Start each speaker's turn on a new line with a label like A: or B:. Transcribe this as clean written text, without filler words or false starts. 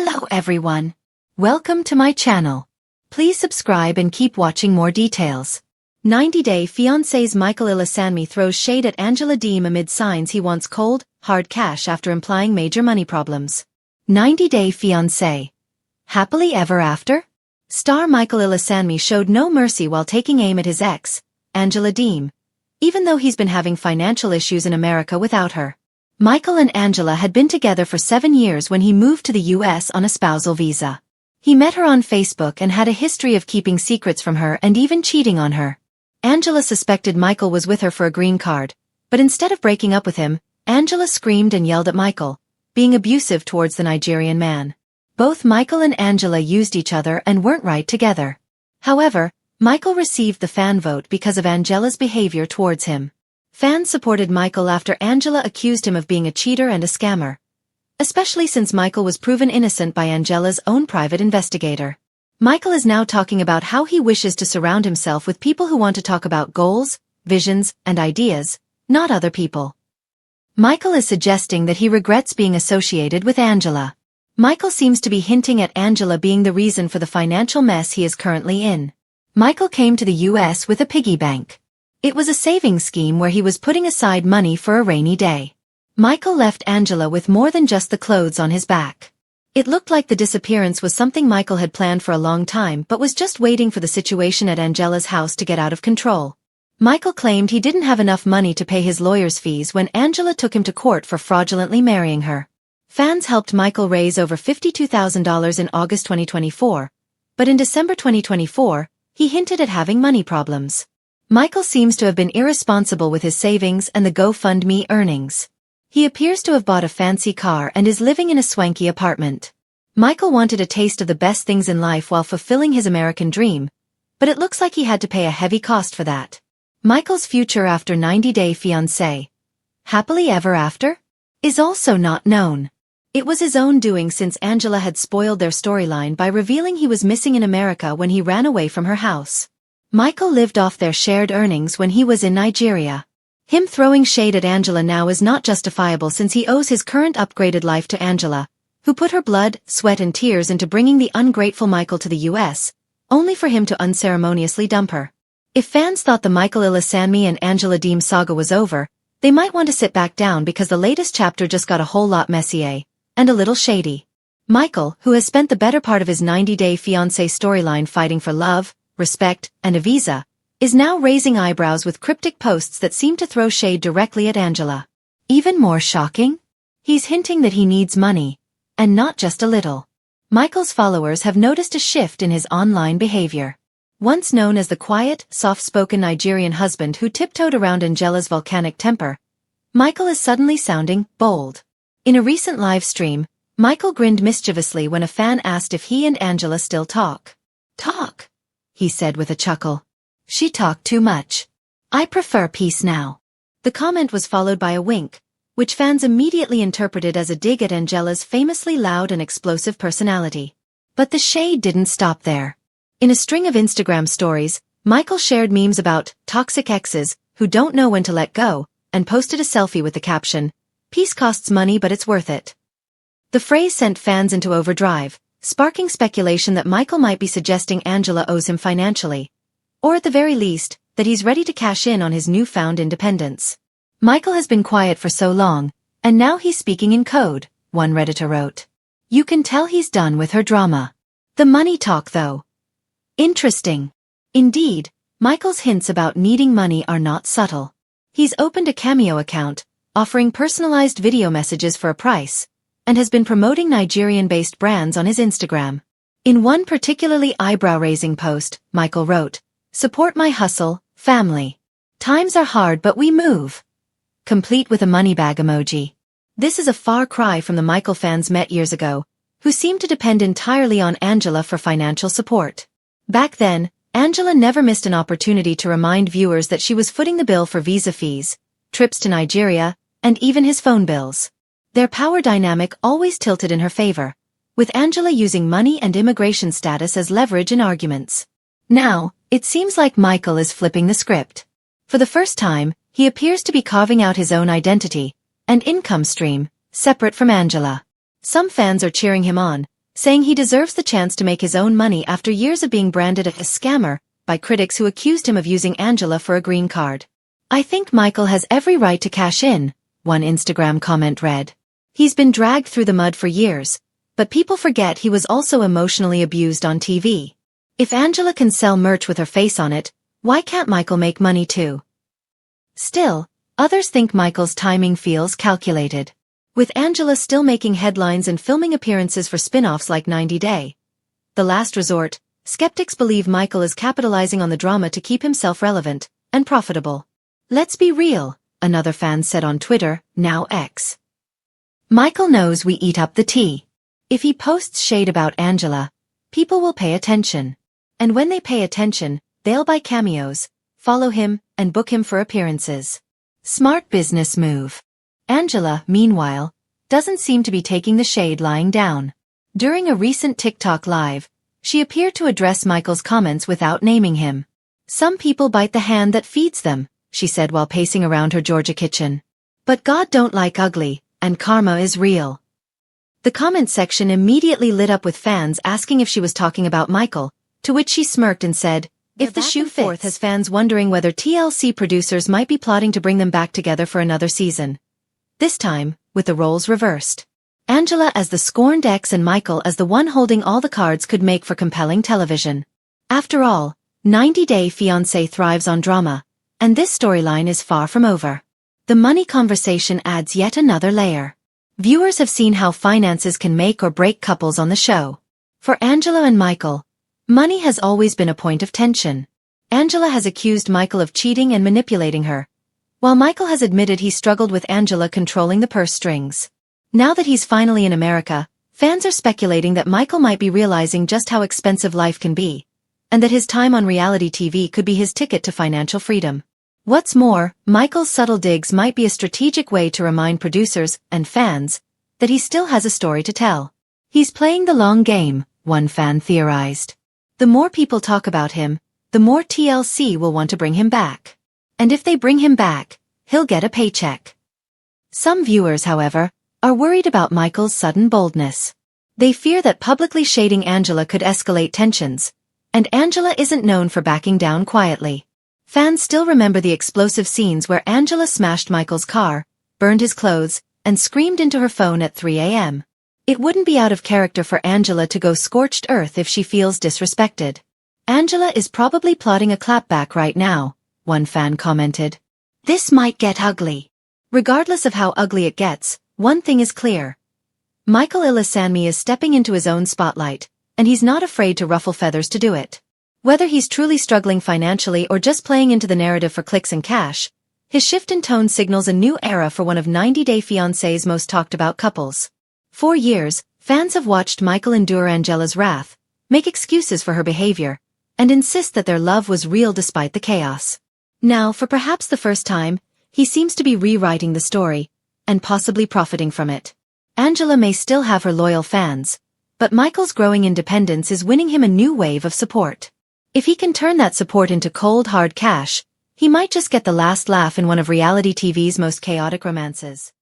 A: Hello everyone. Welcome to my channel. Please subscribe and keep watching more details. 90-day fiancé's Michael Ilesanmi throws shade at Angela Deem amid signs he wants cold, hard cash after implying major money problems. 90-day fiancé. Happily ever after? Star Michael Ilesanmi showed no mercy while taking aim at his ex, Angela Deem, even though he's been having financial issues in America without her. Michael and Angela had been together for 7 years when he moved to the US on a spousal visa. He met her on Facebook and had a history of keeping secrets from her and even cheating on her. Angela suspected Michael was with her for a green card, but instead of breaking up with him, Angela screamed and yelled at Michael, being abusive towards the Nigerian man. Both Michael and Angela used each other and weren't right together. However, Michael received the fan vote because of Angela's behavior towards him. Fans supported Michael after Angela accused him of being a cheater and a scammer, especially since Michael was proven innocent by Angela's own private investigator. Michael is now talking about how he wishes to surround himself with people who want to talk about goals, visions, and ideas, not other people. Michael is suggesting that he regrets being associated with Angela. Michael seems to be hinting at Angela being the reason for the financial mess he is currently in. Michael came to the US with a piggy bank. It was a savings scheme where he was putting aside money for a rainy day. Michael left Angela with more than just the clothes on his back. It looked like the disappearance was something Michael had planned for a long time but was just waiting for the situation at Angela's house to get out of control. Michael claimed he didn't have enough money to pay his lawyer's fees when Angela took him to court for fraudulently marrying her. Fans helped Michael raise over $52,000 in August 2024, but in December 2024, he hinted at having money problems. Michael seems to have been irresponsible with his savings and the GoFundMe earnings. He appears to have bought a fancy car and is living in a swanky apartment. Michael wanted a taste of the best things in life while fulfilling his American dream, but it looks like he had to pay a heavy cost for that. Michael's future after 90-day fiancé, happily ever after, is also not known. It was his own doing since Angela had spoiled their storyline by revealing he was missing in America when he ran away from her house. Michael lived off their shared earnings when he was in Nigeria. Him throwing shade at Angela now is not justifiable since he owes his current upgraded life to Angela, who put her blood, sweat and tears into bringing the ungrateful Michael to the US, only for him to unceremoniously dump her. If fans thought the Michael Ilesanmi and Angela Deem saga was over, they might want to sit back down because the latest chapter just got a whole lot messier, and a little shady. Michael, who has spent the better part of his 90-day fiancé storyline fighting for love, respect, and a visa, is now raising eyebrows with cryptic posts that seem to throw shade directly at Angela. Even more shocking? He's hinting that he needs money, and not just a little. Michael's followers have noticed a shift in his online behavior. Once known as the quiet, soft-spoken Nigerian husband who tiptoed around Angela's volcanic temper, Michael is suddenly sounding bold. In a recent live stream, Michael grinned mischievously when a fan asked if he and Angela still talk. "Talk," he said with a chuckle. "She talked too much. I prefer peace now." The comment was followed by a wink, which fans immediately interpreted as a dig at Angela's famously loud and explosive personality. But the shade didn't stop there. In a string of Instagram stories, Michael shared memes about toxic exes who don't know when to let go, and posted a selfie with the caption, "Peace costs money but it's worth it." The phrase sent fans into overdrive, sparking speculation that Michael might be suggesting Angela owes him financially, or at the very least, that he's ready to cash in on his newfound independence. Michael has been quiet for so long, and now he's speaking in code, one Redditor wrote. You can tell he's done with her drama. The money talk though. Interesting. Indeed, Michael's hints about needing money are not subtle. He's opened a Cameo account, offering personalized video messages for a price, and has been promoting Nigerian-based brands on his Instagram. In one particularly eyebrow-raising post, Michael wrote, "Support my hustle, family. Times are hard but we move," complete with a money bag emoji. This is a far cry from the Michael fans met years ago, who seemed to depend entirely on Angela for financial support. Back then, Angela never missed an opportunity to remind viewers that she was footing the bill for visa fees, trips to Nigeria, and even his phone bills. Their power dynamic always tilted in her favor, with Angela using money and immigration status as leverage in arguments. Now, it seems like Michael is flipping the script. For the first time, he appears to be carving out his own identity and income stream, separate from Angela. Some fans are cheering him on, saying he deserves the chance to make his own money after years of being branded as a scammer by critics who accused him of using Angela for a green card. "I think Michael has every right to cash in," one Instagram comment read. "He's been dragged through the mud for years, but people forget he was also emotionally abused on TV. If Angela can sell merch with her face on it, why can't Michael make money too?" Still, others think Michael's timing feels calculated. With Angela still making headlines and filming appearances for spin-offs like 90 Day, The Last Resort, skeptics believe Michael is capitalizing on the drama to keep himself relevant and profitable. "Let's be real," another fan said on Twitter, now X. "Michael knows we eat up the tea. If he posts shade about Angela, people will pay attention. And when they pay attention, they'll buy cameos, follow him, and book him for appearances. Smart business move." Angela, meanwhile, doesn't seem to be taking the shade lying down. During a recent TikTok live, she appeared to address Michael's comments without naming him. "Some people bite the hand that feeds them," she said while pacing around her Georgia kitchen. "But God don't like ugly, and karma is real." The comment section immediately lit up with fans asking if she was talking about Michael, to which she smirked and said, "If the shoe fits," has fans wondering whether TLC producers might be plotting to bring them back together for another season. This time, with the roles reversed. Angela as the scorned ex and Michael as the one holding all the cards could make for compelling television. After all, 90 Day Fiancé thrives on drama, and this storyline is far from over. The money conversation adds yet another layer. Viewers have seen how finances can make or break couples on the show. For Angela and Michael, money has always been a point of tension. Angela has accused Michael of cheating and manipulating her, while Michael has admitted he struggled with Angela controlling the purse strings. Now that he's finally in America, fans are speculating that Michael might be realizing just how expensive life can be, and that his time on reality TV could be his ticket to financial freedom. What's more, Michael's subtle digs might be a strategic way to remind producers and fans that he still has a story to tell. "He's playing the long game," one fan theorized. "The more people talk about him, the more TLC will want to bring him back. And if they bring him back, he'll get a paycheck." Some viewers, however, are worried about Michael's sudden boldness. They fear that publicly shading Angela could escalate tensions, and Angela isn't known for backing down quietly. Fans still remember the explosive scenes where Angela smashed Michael's car, burned his clothes, and screamed into her phone at 3 a.m. It wouldn't be out of character for Angela to go scorched earth if she feels disrespected. "Angela is probably plotting a clapback right now," one fan commented. "This might get ugly." Regardless of how ugly it gets, one thing is clear. Michael Ilesanmi is stepping into his own spotlight, and he's not afraid to ruffle feathers to do it. Whether he's truly struggling financially or just playing into the narrative for clicks and cash, his shift in tone signals a new era for one of 90 Day Fiancé's most talked-about couples. For years, fans have watched Michael endure Angela's wrath, make excuses for her behavior, and insist that their love was real despite the chaos. Now, for perhaps the first time, he seems to be rewriting the story, and possibly profiting from it. Angela may still have her loyal fans, but Michael's growing independence is winning him a new wave of support. If he can turn that support into cold hard cash, he might just get the last laugh in one of reality TV's most chaotic romances.